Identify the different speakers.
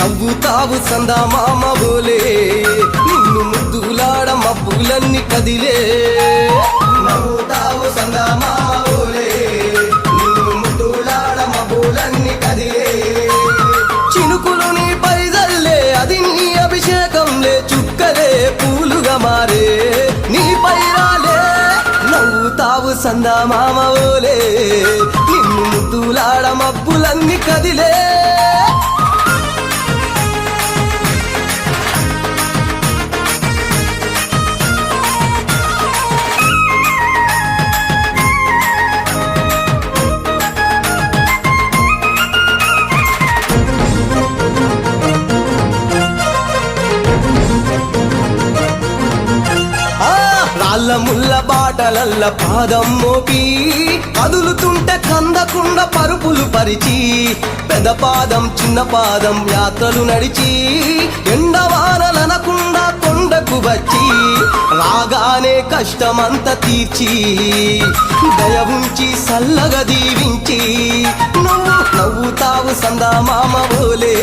Speaker 1: నవ్వుతావు సందా మామ బోలే నిన్ను ముద్దులాడ మబ్బులన్నీ కదిలే నవ్వుతావు సందా మామ బోలే నిన్ను ముద్దులాడ మబ్బులన్నీ కదిలే చినుకులు నీ పైదల్లే అది నీ అభిషేకంలే చుక్కలే పూలుగా మారే నీ పైరాలే నవ్వుతావు సందా మామ బోలే నిన్ను ముద్దులాడ మబ్బులన్నీ కదిలే రాళ్ళ ముళ్ళ బాటలల్ల పాదం మోపి కదులుతుంటే కందకుండా పరుపులు పరిచి పెద్ద పాదం చిన్న పాదం యాత్రలు నడిచి ఎండవానలనకుండా కొండకు వచ్చి రాగానే కష్టమంతా తీర్చి దయ ఉంచి సల్లగా దీవించి నువ్వు నవ్వుతావు సందా మామ బోలే